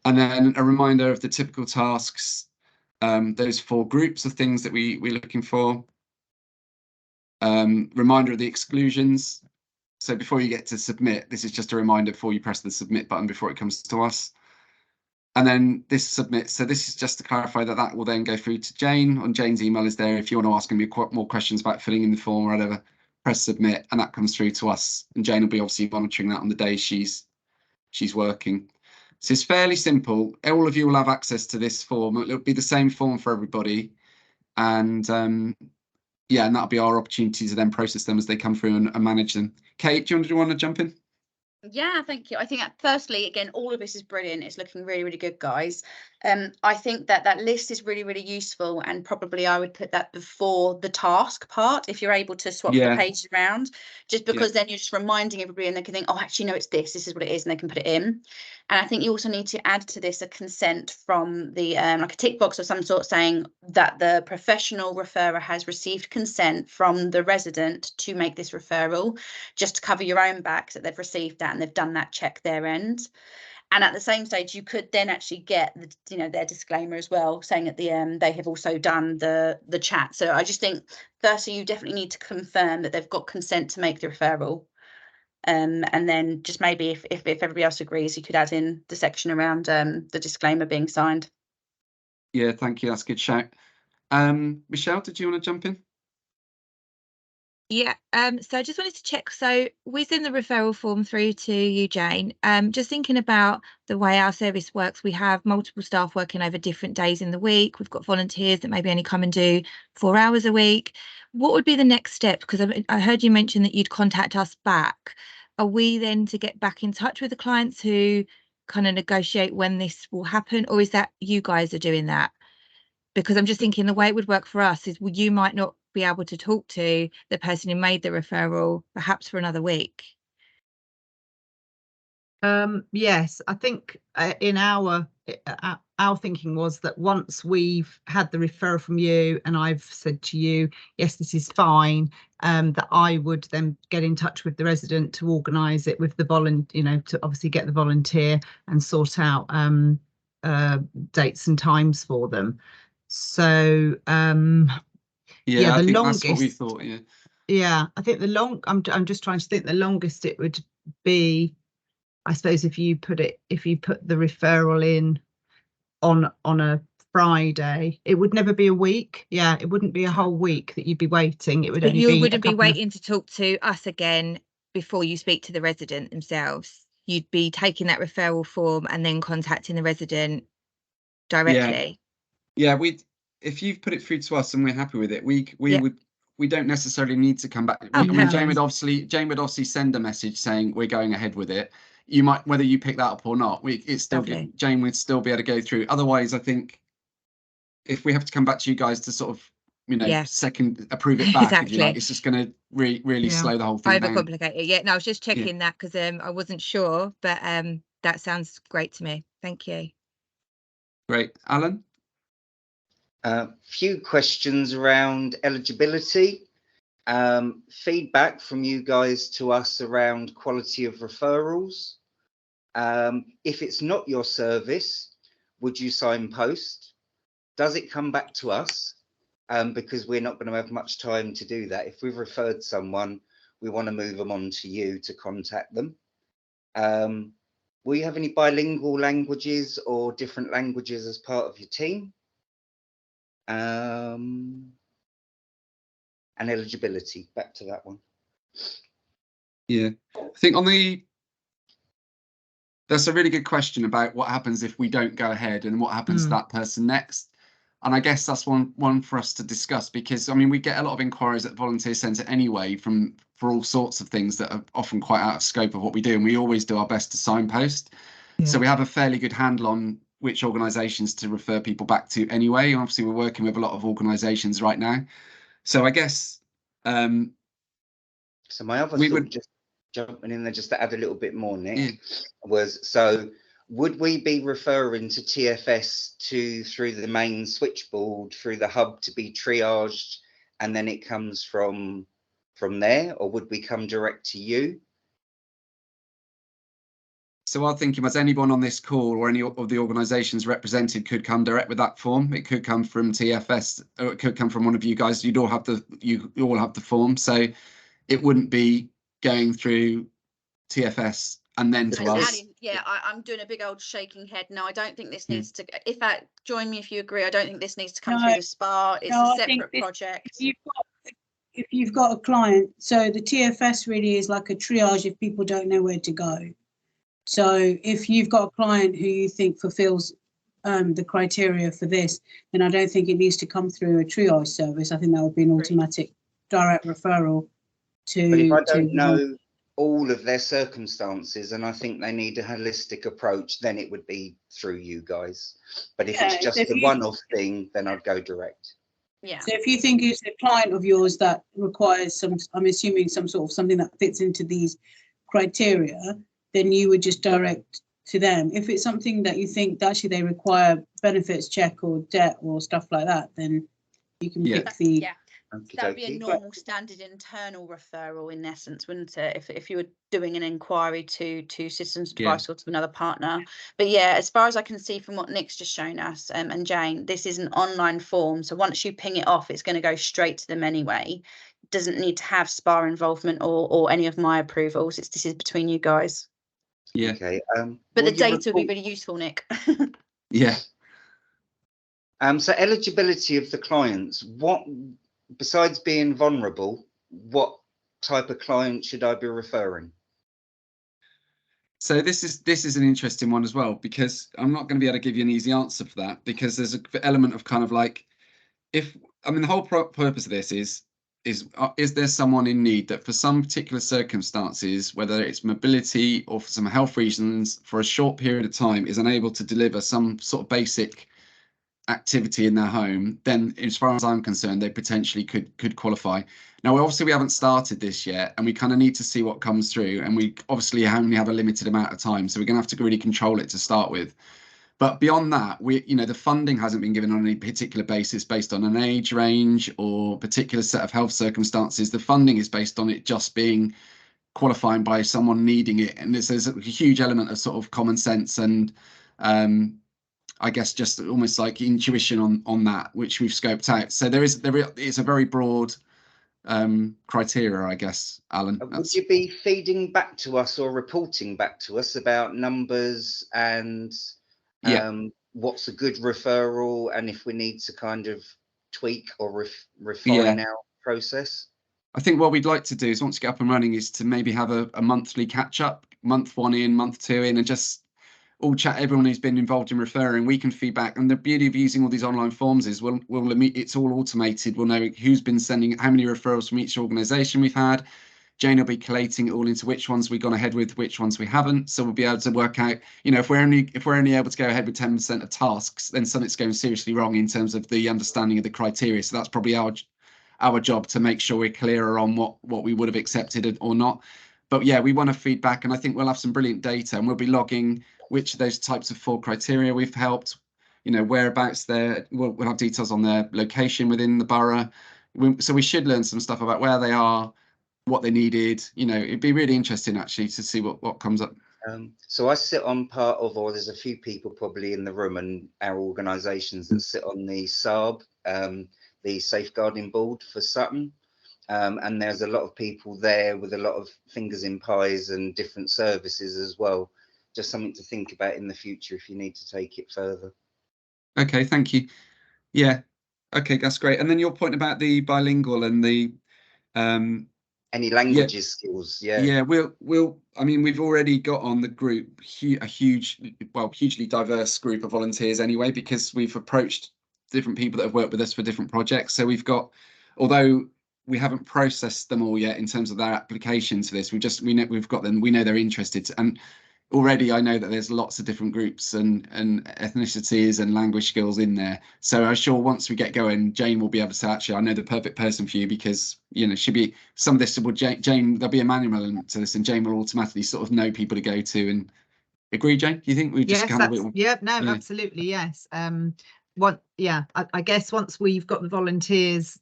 [SPEAKER 1] And then a reminder of the typical tasks, those 4 groups of things that we're looking for. Reminder of the exclusions. So before you get to submit, this is just a reminder before you press the submit button before it comes to us. And then this submit. So this is just to clarify that that will then go through to Jane. On Jane's email is there. If you want to ask me more questions about filling in the form or whatever, press submit, and that comes through to us. And Jane will be obviously monitoring that on the day she's working. So it's fairly simple. All of you will have access to this form. It'll be the same form for everybody. And yeah, and that'll be our opportunity to then process them as they come through and manage them. Kate, do you want to jump in?
[SPEAKER 3] Yeah, thank you. I think firstly, again, all of this is brilliant. It's looking really, really good, guys. I think that list is really, really useful, and probably I would put that before the task part if you're able to swap the pages around, just because then you're just reminding everybody and they can think, oh, actually, no, it's this is what it is, and they can put it in. And I think you also need to add to this a consent from the like a tick box of some sort saying that the professional referrer has received consent from the resident to make this referral, just to cover your own back that they've received that and they've done that check their end. And at the same stage, you could then actually get their disclaimer as well, saying at the end they have also done the chat. So I just think firstly, you definitely need to confirm that they've got consent to make the referral. And then just maybe if everybody else agrees, you could add in the section around the disclaimer being signed.
[SPEAKER 1] Yeah, thank you. That's a good shout. Michelle, did you want to jump in?
[SPEAKER 7] Yeah, so I just wanted to check. So within the referral form through to you, Jane, just thinking about the way our service works, we have multiple staff working over different days in the week. We've got volunteers that maybe only come and do 4 hours a week. What would be the next step? Because I heard you mention that you'd contact us back. Are we then to get back in touch with the clients who kind of negotiate when this will happen, or is that you guys are doing that? Because I'm just thinking the way it would work for us is you might not be able to talk to the person who made the referral perhaps for another week.
[SPEAKER 2] Yes, I think in our thinking was that once we've had the referral from you and I've said to you, yes, this is fine, that I would then get in touch with the resident to organise it with the volunteer, to obviously get the volunteer and sort out dates and times for them. So
[SPEAKER 1] yeah,
[SPEAKER 2] the
[SPEAKER 1] I think
[SPEAKER 2] longest,
[SPEAKER 1] that's what we thought. Yeah,
[SPEAKER 2] I think I'm just trying to think the longest it would be, I suppose, if you put the referral in on a Friday, it would never be a week. Yeah, it wouldn't be a whole week that you'd be waiting. It would only be.
[SPEAKER 7] You wouldn't be waiting to talk to us again before you speak to the resident themselves. You'd be taking that referral form and then contacting the resident directly.
[SPEAKER 1] Yeah, if you've put it through to us and we're happy with it, we don't necessarily need to come back. Jane would obviously send a message saying we're going ahead with it. You might, whether you pick that up or not, Jane would still be able to go through. Otherwise, I think if we have to come back to you guys to sort of second approve it back,
[SPEAKER 7] exactly.
[SPEAKER 1] If you like, it's just going to really slow the whole thing down.
[SPEAKER 7] Overcomplicate it. Yeah, no, I was just checking that because I wasn't sure, but that sounds great to me. Thank you.
[SPEAKER 1] Great. Alan?
[SPEAKER 4] Few questions around eligibility. Feedback from you guys to us around quality of referrals. If it's not your service, would you signpost? Does it come back to us? Because we're not going to have much time to do that. If we've referred someone, we want to move them on to you to contact them. Will you have any bilingual languages or different languages as part of your team? And eligibility, back to that one.
[SPEAKER 1] Yeah, I think that's a really good question about what happens if we don't go ahead and what happens to that person next. And I guess that's one for us to discuss, because I mean, we get a lot of inquiries at the Volunteer Centre anyway for all sorts of things that are often quite out of scope of what we do, and we always do our best to signpost. So we have a fairly good handle on which organisations to refer people back to anyway. And obviously, we're working with a lot of organisations right now. So I guess.
[SPEAKER 4] So my other thought, just jumping in there, just to add a little bit more, Nick, was so. Would we be referring to TFS through the main switchboard, through the hub to be triaged, and then it comes from there, or would we come direct to you?
[SPEAKER 1] So I'm thinking, as anyone on this call or any of the organisations represented could come direct with that form. It could come from TFS, or it could come from one of you guys. You all have the form, so it wouldn't be going through TFS and then to us.
[SPEAKER 3] Yeah, I'm doing a big old shaking head. No, I don't think this needs to. Join me if you agree. I don't think this needs to come through the SPA. It's a separate project.
[SPEAKER 5] If you've got a client, so the TFS really is like a triage if people don't know where to go. So if you've got a client who you think fulfills the criteria for this, then I don't think it needs to come through a triage service. I think that would be an automatic direct referral to.
[SPEAKER 4] But if I don't know all of their circumstances and I think they need a holistic approach, then it would be through you guys. But if it's just a one-off thing, then I'd go direct.
[SPEAKER 3] Yeah.
[SPEAKER 5] So if you think it's a client of yours that requires some, I'm assuming some sort of something that fits into these criteria, then you would just direct to them. If it's something that you think that actually they require benefits check or debt or stuff like that, then you can pick the.
[SPEAKER 3] Yeah. That would be a normal standard internal referral in essence, wouldn't it? If you were doing an inquiry to Citizens Advice or to another partner. But yeah, as far as I can see from what Nick's just shown us, and Jane, this is an online form. So once you ping it off, it's going to go straight to them anyway. It doesn't need to have SPA involvement or any of my approvals. This is between you guys.
[SPEAKER 1] Yeah.
[SPEAKER 4] Okay.
[SPEAKER 3] But the data would be really useful, Nick.
[SPEAKER 1] Yeah.
[SPEAKER 4] So eligibility of the clients, what, besides being vulnerable, what type of client should I be referring?
[SPEAKER 1] So this is an interesting one as well, because I'm not going to be able to give you an easy answer for that, because there's an element of kind of like, the whole purpose of this is there someone in need that for some particular circumstances, whether it's mobility or for some health reasons, for a short period of time is unable to deliver some sort of basic activity in their home, then as far as I'm concerned, they potentially could qualify. Now, obviously we haven't started this yet, and we kind of need to see what comes through, and we obviously only have a limited amount of time, so we're gonna have to really control it to start with. But beyond that, the funding hasn't been given on any particular basis based on an age range or particular set of health circumstances. The funding is based on it just being qualifying by someone needing it, and there's a huge element of sort of common sense and I guess just almost like intuition on that, which we've scoped out. So it's a very broad criteria, I guess, Alan.
[SPEAKER 4] Would you be feeding back to us or reporting back to us about numbers and what's a good referral, and if we need to kind of tweak or refine our process?
[SPEAKER 1] I think what we'd like to do is, once we get up and running, is to maybe have a monthly catch up, month 1 in, month 2 in, and just all chat. Everyone who's been involved in referring, we can feedback. And the beauty of using all these online forms is it's all automated. We'll know who's been sending, how many referrals from each organisation we've had. Jane will be collating it all into which ones we've gone ahead with, which ones we haven't. So we'll be able to work out, if we're only able to go ahead with 10% of tasks, then something's going seriously wrong in terms of the understanding of the criteria. So that's probably our job, to make sure we're clearer on what we would have accepted or not. But yeah, we want to feedback, and I think we'll have some brilliant data, and we'll be logging which of those types of 4 criteria we've helped, whereabouts we'll have details on their location within the borough. So we should learn some stuff about where they are, what they needed. It'd be really interesting actually to see what comes up.
[SPEAKER 4] So I sit on part of, or there's a few people probably in the room and our organisations that sit on the SARB, the Safeguarding Board for Sutton. And there's a lot of people there with a lot of fingers in pies and different services as well. Just something to think about in the future if you need to take it further.
[SPEAKER 1] Okay, thank you. Yeah, okay, that's great. And then your point about the bilingual and the
[SPEAKER 4] any languages skills.
[SPEAKER 1] Yeah, we've already got on the group a hugely diverse group of volunteers anyway, because we've approached different people that have worked with us for different projects. So we've got, although we haven't processed them all yet in terms of their application to this, we know we've got them, we know they're interested, and already I know that there's lots of different groups and ethnicities and language skills in there. So I'm sure once we get going, Jane will be able to say, actually, I know the perfect person for you, because she'll be, some of this will Jane, there'll be a manual element to this, and Jane will automatically sort of know people to go to. And agree, Jane? Do you think we just
[SPEAKER 2] absolutely, yes. I guess once we've got the volunteers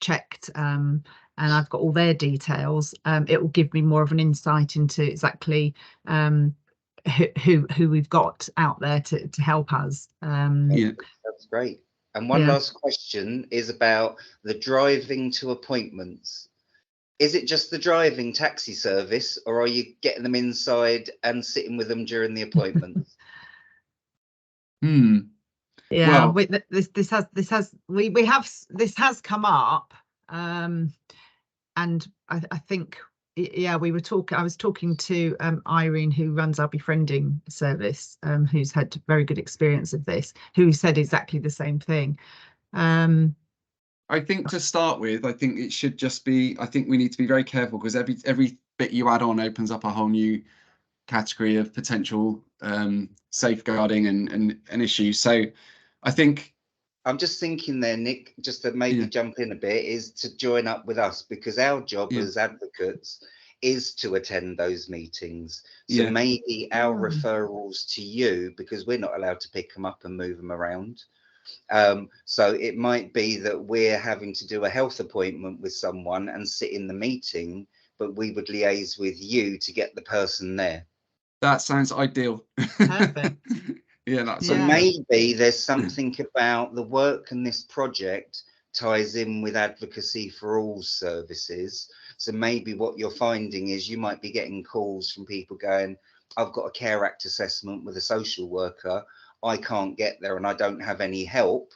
[SPEAKER 2] checked, and I've got all their details, it will give me more of an insight into exactly who we've got out there to help us.
[SPEAKER 1] Yeah,
[SPEAKER 4] that's great. And one
[SPEAKER 2] Yeah.
[SPEAKER 4] last question is about the driving to appointments. Is it just the driving taxi service, or are you getting them inside and sitting with them during the appointments?
[SPEAKER 2] Yeah,
[SPEAKER 1] Well,
[SPEAKER 2] this has come up, and I think, yeah, I was talking to Irene, who runs our befriending service, who's had very good experience of this, who said exactly the same thing.
[SPEAKER 1] I think to start with, I think it should just be, I think we need to be very careful, because every bit you add on opens up a whole new category of potential safeguarding and issues. So I think
[SPEAKER 4] I'm just thinking there, Nick, just to maybe jump in a bit, is to join up with us, because our job as advocates is to attend those meetings. So maybe our referrals to you, because we're not allowed to pick them up and move them around. So it might be that we're having to do a health appointment with someone and sit in the meeting, but we would liaise with you to get the person there.
[SPEAKER 1] That sounds ideal.
[SPEAKER 2] Perfect.
[SPEAKER 1] That's
[SPEAKER 4] so maybe there's something about the work, and this project ties in with Advocacy for All services. So maybe what you're finding is you might be getting calls from people going, I've got a Care Act assessment with a social worker, I can't get there and I don't have any help,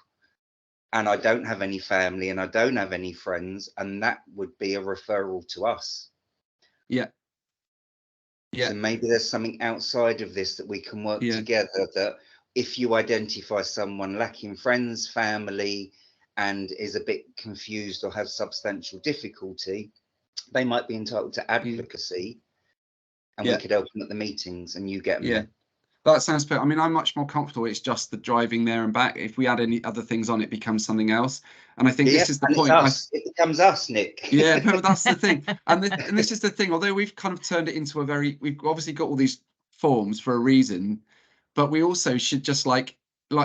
[SPEAKER 4] and I don't have any family, and I don't have any friends, and that would be a referral to us. So maybe there's something outside of this that we can work together, that if you identify someone lacking friends, family, and is a bit confused or has substantial difficulty, they might be entitled to advocacy, and we could help them at the meetings, and you get them there.
[SPEAKER 1] That sounds perfect. I mean, I'm much more comfortable. It's just the driving there and back. If we add any other things on, it becomes something else. And I think this is the point.
[SPEAKER 4] It becomes us, Nick.
[SPEAKER 1] Yeah, but that's the thing. And this is the thing. Although we've kind of turned it into we've obviously got all these forms for a reason, but we also should just like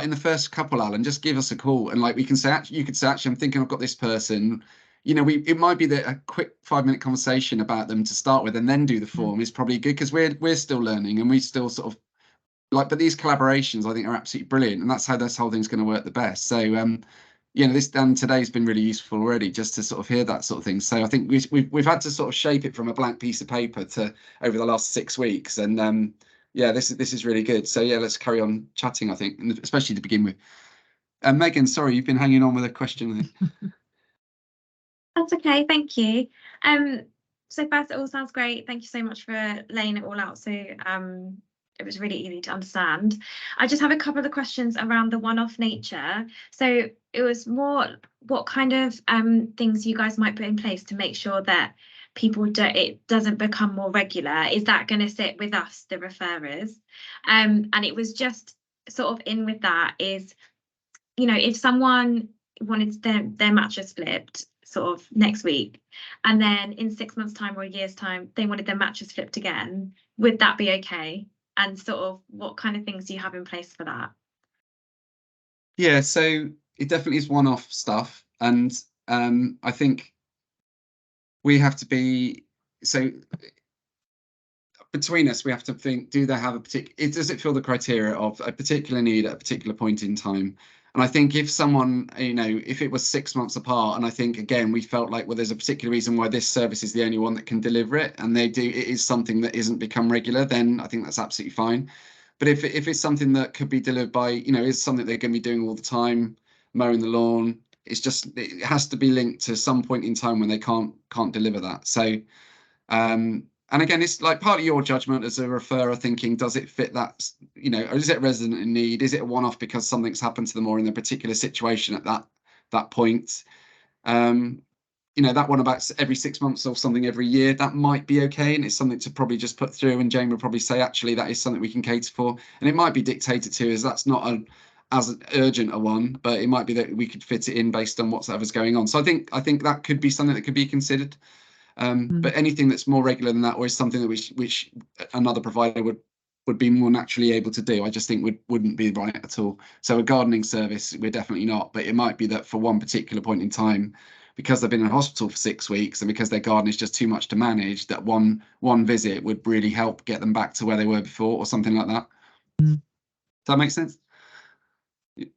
[SPEAKER 1] in the first couple, Alan, just give us a call, and like we can say, you could say, actually, I'm thinking I've got this person. You know, it might be that a quick 5-minute conversation about them to start with, and then do the form is probably good, because we're still learning, and we still sort of but these collaborations I think are absolutely brilliant, and that's how this whole thing's going to work the best. So this today's been really useful already, just to sort of hear that sort of thing. So I think we've had to sort of shape it from a blank piece of paper to over the last 6 weeks, and this is really good. So let's carry on chatting, I think, and especially to begin with. Megan, sorry, you've been hanging on with a question.
[SPEAKER 8] That's okay, thank you. So first, it all sounds great. Thank you so much for laying it all out. So it was really easy to understand. I just have a couple of questions around the one-off nature. So it was more what kind of things you guys might put in place to make sure that it doesn't become more regular. Is that going to sit with us, the referrers? And it was just sort of in with that is, if someone wanted their mattress flipped sort of next week, and then in 6 months' time or a year's time, they wanted their mattress flipped again, would that be okay? And sort of what kind of things do you have in place for that?
[SPEAKER 1] Yeah, so it definitely is one-off stuff. And I think we have to be, so between us, we have to think, do they have does it fill the criteria of a particular need at a particular point in time? And I think if someone, if it was 6 months apart, and I think, again, we felt like, well, there's a particular reason why this service is the only one that can deliver it, and it is something that isn't become regular, then I think that's absolutely fine. But if it's something that could be delivered by, is something they're going to be doing all the time, mowing the lawn, it has to be linked to some point in time when they can't deliver that. So, and again, it's like part of your judgment as a referrer, thinking, does it fit that, or is it a resident in need? Is it a one-off because something's happened to them or in a particular situation at that point? That one about every 6 months or something every year, that might be okay. And it's something to probably just put through. And Jane will probably say, actually, that is something we can cater for. And it might be dictated to as that's not as urgent a one, but it might be that we could fit it in based on whatever's going on. So I think that could be something that could be considered. But anything that's more regular than that, or is something that which another provider would be more naturally able to do, I just think wouldn't be right at all. So a gardening service, we're definitely not, but it might be that for one particular point in time, because they've been in hospital for 6 weeks and because their garden is just too much to manage, that one visit would really help get them back to where they were before, or something like that. Does that make sense?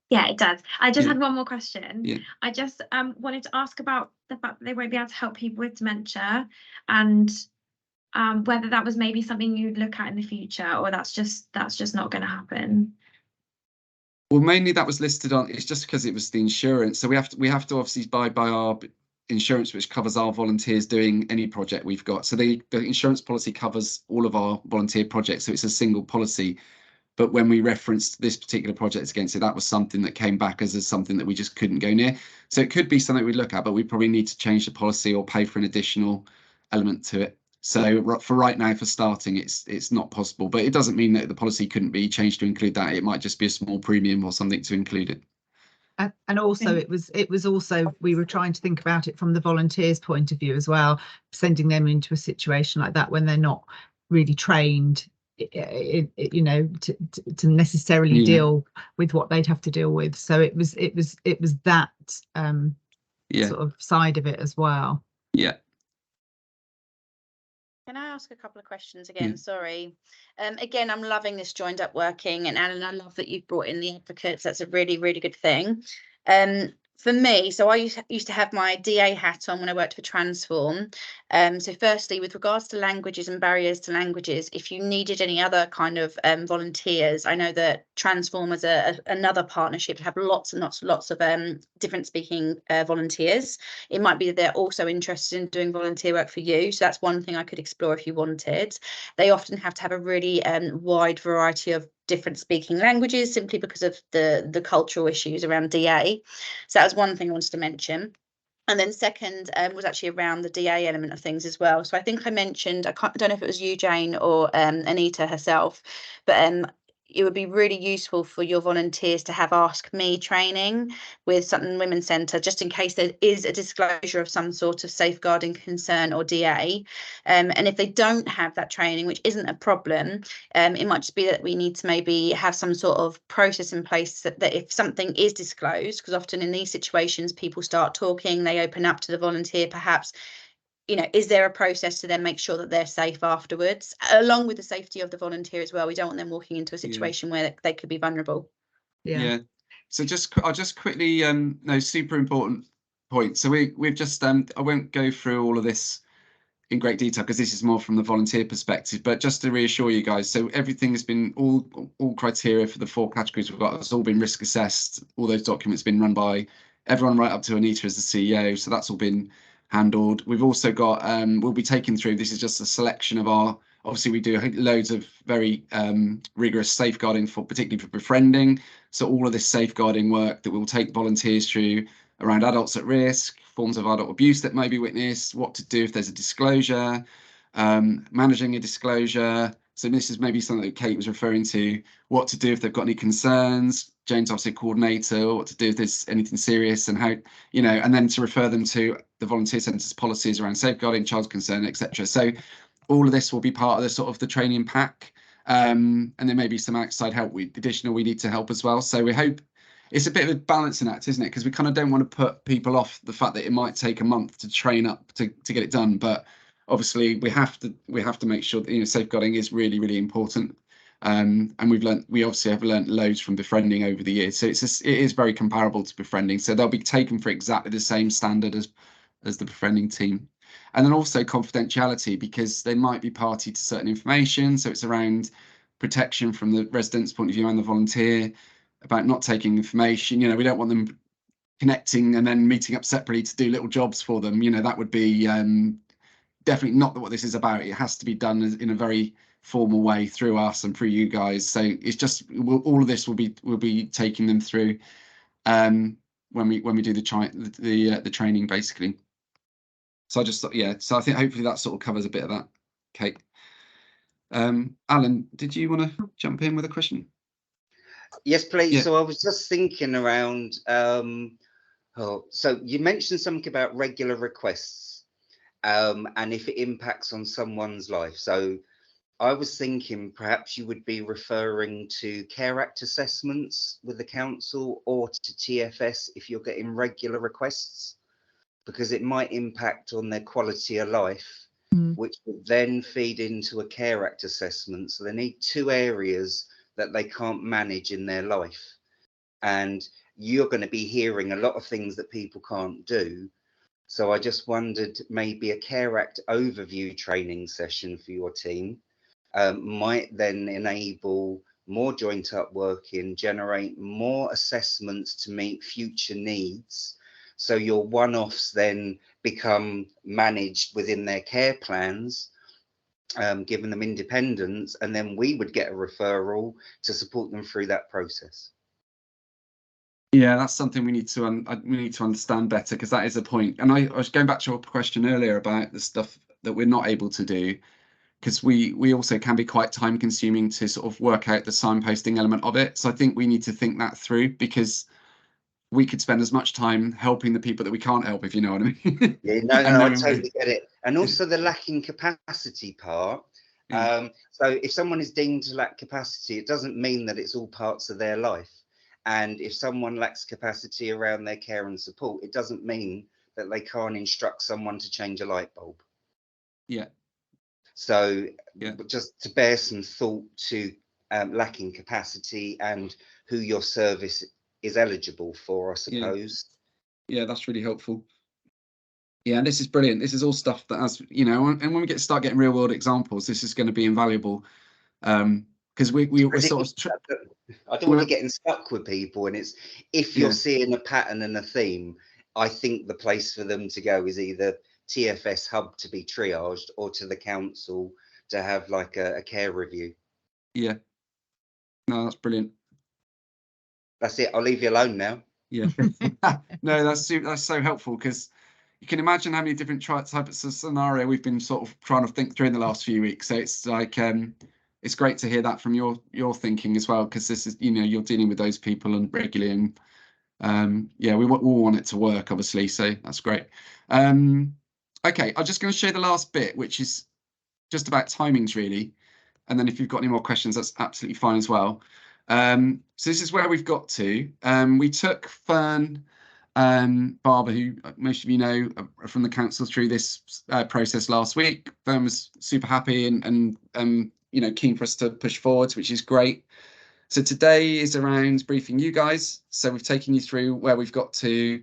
[SPEAKER 8] Yeah, it does. I just
[SPEAKER 1] Yeah.
[SPEAKER 8] had one more question.
[SPEAKER 1] Yeah.
[SPEAKER 8] I just wanted to ask about the fact that they won't be able to help people with dementia, and whether that was maybe something you'd look at in the future, or that's just not going to happen.
[SPEAKER 1] Well, mainly that was listed on, it's just because it was the insurance. So we have to obviously buy by our insurance, which covers our volunteers doing any project we've got. So the insurance policy covers all of our volunteer projects. So it's a single policy. But when we referenced this particular project against it, that was something that came back as something that we just couldn't go near. So it could be something we'd look at, but we probably need to change the policy or pay for an additional element to it. So for right now, for starting, it's not possible, but it doesn't mean that the policy couldn't be changed to include that. It might just be a small premium or something to include it.
[SPEAKER 2] And also it was also, we were trying to think about it from the volunteers' point of view as well, sending them into a situation like that when they're not really trained, you know, to necessarily deal with what they'd have to deal with. So it was that sort of side of it as well.
[SPEAKER 1] Yeah.
[SPEAKER 3] Can I ask a couple of questions again? Sorry. Again, I'm loving this joined up working, and Alan, I love that you've brought in the advocates. That's a really, really good thing. For me, so I used to have my DA hat on when I worked for Transform. So firstly, with regards to languages and barriers to languages, if you needed any other kind of volunteers, I know that Transform as another partnership to have lots and lots of different speaking volunteers. It might be that they're also interested in doing volunteer work for you. So that's one thing I could explore if you wanted. They often have to have a really wide variety of different speaking languages, simply because of the cultural issues around DA. So that was one thing I wanted to mention. And then second was actually around the DA element of things as well. So I think I mentioned, I don't know if it was you, Jane, or Anita herself, but it would be really useful for your volunteers to have Ask Me training with Sutton Women's Centre, just in case there is a disclosure of some sort of safeguarding concern or DA. And if they don't have that training, which isn't a problem, it might just be that we need to maybe have some sort of process in place that if something is disclosed, because often in these situations, people start talking, they open up to the volunteer perhaps, you know, is there a process to then make sure that they're safe afterwards, along with the safety of the volunteer as well? We don't want them walking into a situation where they could be vulnerable.
[SPEAKER 2] Yeah.
[SPEAKER 1] So I'll just quickly, no, super important point. So we've just, I won't go through all of this in great detail because this is more from the volunteer perspective, but just to reassure you guys, so everything has been, all criteria for the 4 categories we've got, it's all been risk assessed. All those documents been run by everyone right up to Anita as the CEO. So that's all been handled. We've also got, we'll be taking through, this is just a selection of our, obviously we do loads of very rigorous safeguarding for, particularly for befriending. So all of this safeguarding work that we'll take volunteers through around adults at risk, forms of adult abuse that may be witnessed, what to do if there's a disclosure, managing a disclosure. So this is maybe something that Kate was referring to, what to do if they've got any concerns. Jane's obviously a coordinator, what to do if there's anything serious, and how, you know, and then to refer them to the volunteer centre's policies around safeguarding, child concern, etc. So all of this will be part of the sort of the training pack. And there may be some outside help, additional we need to help as well. So we hope it's a bit of a balancing act, isn't it? Because we kind of don't want to put people off the fact that it might take a month to train up to get it done. But obviously we have to make sure that, you know, safeguarding is really, really important. And we obviously have learned loads from befriending over the years. So it is very comparable to befriending. So they'll be taken for exactly the same standard as the befriending team. And then also confidentiality, because they might be party to certain information. So it's around protection from the resident's point of view and the volunteer, about not taking information. You know, we don't want them connecting and then meeting up separately to do little jobs for them. You know, that would be definitely not what this is about. It has to be done in a very formal way through us and through you guys. So it's just all of this will be taking them through when we do the training basically. So I just thought, yeah. So I think hopefully that sort of covers a bit of that. Kate. Alan, did you want to jump in with a question?
[SPEAKER 4] Yes, please.
[SPEAKER 1] Yeah.
[SPEAKER 4] So I was just thinking around, so you mentioned something about regular requests and if it impacts on someone's life. So I was thinking perhaps you would be referring to Care Act assessments with the council or to TFS if you're getting regular requests. because it might impact on their quality of life, which would then feed into a Care Act assessment. So they need 2 areas that they can't manage in their life. And you're going to be hearing a lot of things that people can't do. So I just wondered, maybe a Care Act overview training session for your team might then enable more joint up working, generate more assessments to meet future needs. So your one-offs then become managed within their care plans, giving them independence, and then we would get a referral to support them through that process.
[SPEAKER 1] Yeah, that's something we need to understand better, because that is a point. And I was going back to your question earlier about the stuff that we're not able to do, because we also can be quite time consuming to sort of work out the signposting element of it. So I think we need to think that through, because we could spend as much time helping the people that we can't help, if you know what I mean.
[SPEAKER 4] Yeah, no, I totally get it. And also the lacking capacity part. So if someone is deemed to lack capacity, it doesn't mean that it's all parts of their life. And if someone lacks capacity around their care and support, it doesn't mean that they can't instruct someone to change a light bulb.
[SPEAKER 1] Yeah.
[SPEAKER 4] So just to bear some thought to lacking capacity and who your service is eligible for, I suppose.
[SPEAKER 1] Yeah, that's really helpful. Yeah, this is brilliant. This is all stuff that, as you know, and when we start getting real world examples, this is going to be invaluable. Because we're sort of
[SPEAKER 4] I don't want you getting stuck with people, and it's if you're seeing a pattern and a theme, I think the place for them to go is either TFS Hub to be triaged or to the council to have like a care review. Yeah,
[SPEAKER 1] no, that's brilliant.
[SPEAKER 4] That's it. I'll leave you alone now.
[SPEAKER 1] Yeah, no, that's so helpful, because you can imagine how many different types of scenario we've been sort of trying to think through in the last few weeks. So it's like it's great to hear that from your thinking as well, because this is, you know, you're dealing with those people and regularly, and yeah, we all want it to work, obviously, so that's great. Okay, I'm just going to show the last bit, which is just about timings really, and then if you've got any more questions, that's absolutely fine as well. So this is where we've got to. We took Fern Barber, who most of you know from the council, through this process last week. Fern was super happy and you know, keen for us to push forwards, which is great. So today is around briefing you guys. So we've taken you through where we've got to,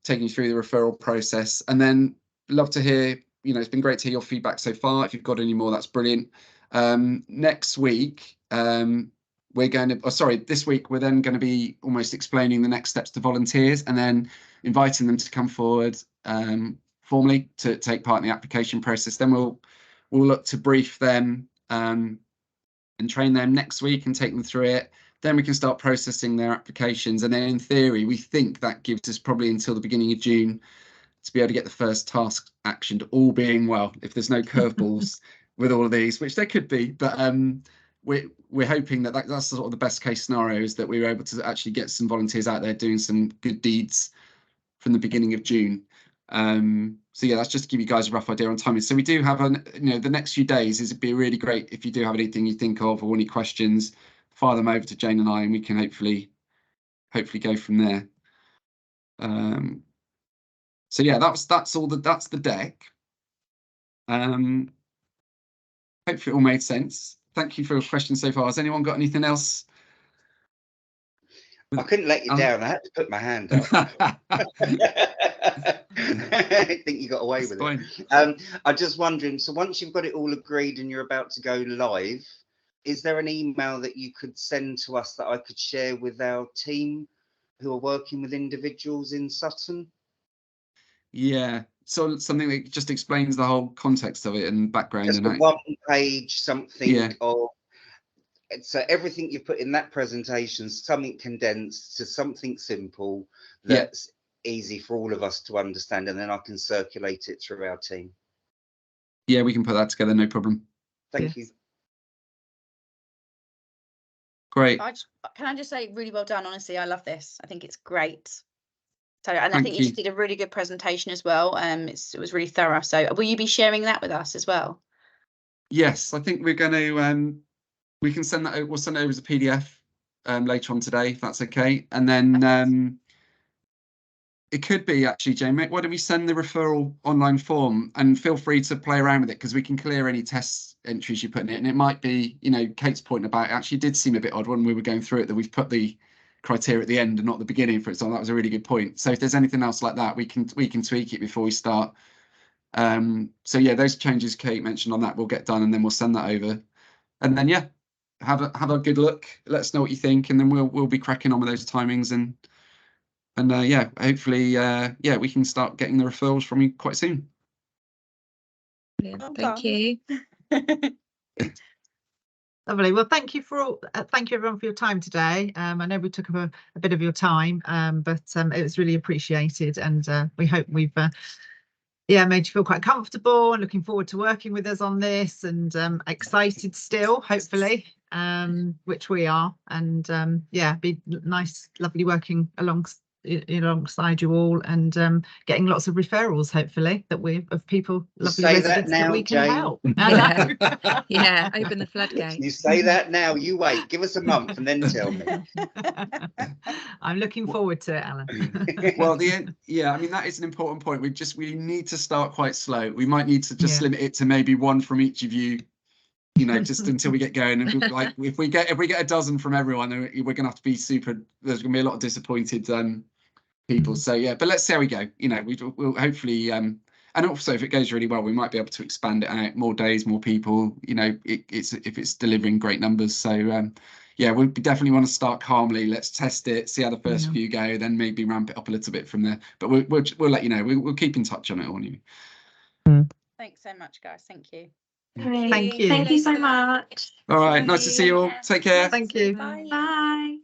[SPEAKER 1] taking you through the referral process, and then love to hear, you know, it's been great to hear your feedback so far. If you've got any more, that's brilliant. Next week, we're going to, this week, we're then going to be almost explaining the next steps to volunteers and then inviting them to come forward formally to take part in the application process. Then we'll look to brief them and train them next week and take them through it. Then we can start processing their applications. And then in theory, we think that gives us probably until the beginning of June to be able to get the first task actioned, all being well, if there's no curveballs with all of these, which there could be. But we're hoping that's sort of the best case scenario, is that we were able to actually get some volunteers out there doing some good deeds from the beginning of June. So yeah, that's just to give you guys a rough idea on timing. So we do have the next few days, it'd be really great if you do have anything you think of or any questions, fire them over to Jane and I, and we can hopefully go from there. So yeah, that's the deck. Hopefully it all made sense. Thank you for your questions so far. Has anyone got anything else?
[SPEAKER 4] I couldn't let you down. I had to put my hand up. I think you got away with it. I'm just wondering, so once you've got it all agreed and you're about to go live, is there an email that you could send to us that I could share with our team who are working with individuals in Sutton?
[SPEAKER 1] Yeah, so something that just explains the whole context of it and background.
[SPEAKER 4] Just
[SPEAKER 1] and
[SPEAKER 4] one page, something of, so everything you put in that presentation, something condensed to something simple that's easy for all of us to understand, and then I can circulate it through our team.
[SPEAKER 1] Yeah, we can put that together, no problem.
[SPEAKER 4] Thank you.
[SPEAKER 1] Great.
[SPEAKER 3] Can I just say, really well done, honestly, I love this. I think it's great. So, and I think you just did a really good presentation as well. It was really thorough. So will you be sharing that with us as well?
[SPEAKER 1] Yes, I think we're going to, we can send that, we'll send it over as a PDF later on today, if that's okay. And then it could be actually, Jane. Why don't we send the referral online form, and feel free to play around with it, because we can clear any test entries you put in it. And it might be, you know, Kate's point about it actually did seem a bit odd when we were going through it, that we've put the criteria at the end and not the beginning, for example. That was a really good point. So if there's anything else like that, we can tweak it before we start. So yeah, those changes Kate mentioned on that will get done, and then we'll send that over. And then yeah, have a good look. Let us know what you think, and then we'll be cracking on with those timings, and yeah, hopefully yeah, we can start getting the referrals from you quite soon.
[SPEAKER 7] Yeah,
[SPEAKER 3] Well
[SPEAKER 7] thank
[SPEAKER 3] done.
[SPEAKER 7] you.
[SPEAKER 2] Lovely. Well, thank you everyone for your time today. I know we took up a bit of your time, but it was really appreciated, and we hope we've yeah, made you feel quite comfortable and looking forward to working with us on this, and excited still, hopefully, which we are. And yeah, be nice, lovely working alongside you all, and getting lots of referrals, hopefully, of people, lovely
[SPEAKER 4] say that
[SPEAKER 2] residents that
[SPEAKER 4] now,
[SPEAKER 2] we can
[SPEAKER 4] Jane.
[SPEAKER 2] help.
[SPEAKER 7] Yeah. Yeah, open the floodgates.
[SPEAKER 4] You say that now, you wait, give us a month and then tell me.
[SPEAKER 2] I'm looking forward to it, Alan.
[SPEAKER 1] Well, yeah, I mean, that is an important point. We need to start quite slow. We might need to just limit it to maybe one from each of you, you know, just until we get going. And like if we get a dozen from everyone, then we're gonna have to be there's gonna be a lot of disappointed people. So yeah, but let's see how we go. You know, we'll hopefully and also if it goes really well, we might be able to expand it out, more days, more people, you know, if it's delivering great numbers. So yeah, we definitely want to start calmly. Let's test it, see how the first few go, then maybe ramp it up a little bit from there. But we'll let you know. We'll keep in touch on it all.
[SPEAKER 3] Thanks so much, guys. Thank you.
[SPEAKER 2] Thank you.
[SPEAKER 8] Thank you so much.
[SPEAKER 1] All right, nice to see you all. Take care.
[SPEAKER 2] Thank you.
[SPEAKER 3] Bye.
[SPEAKER 8] Bye.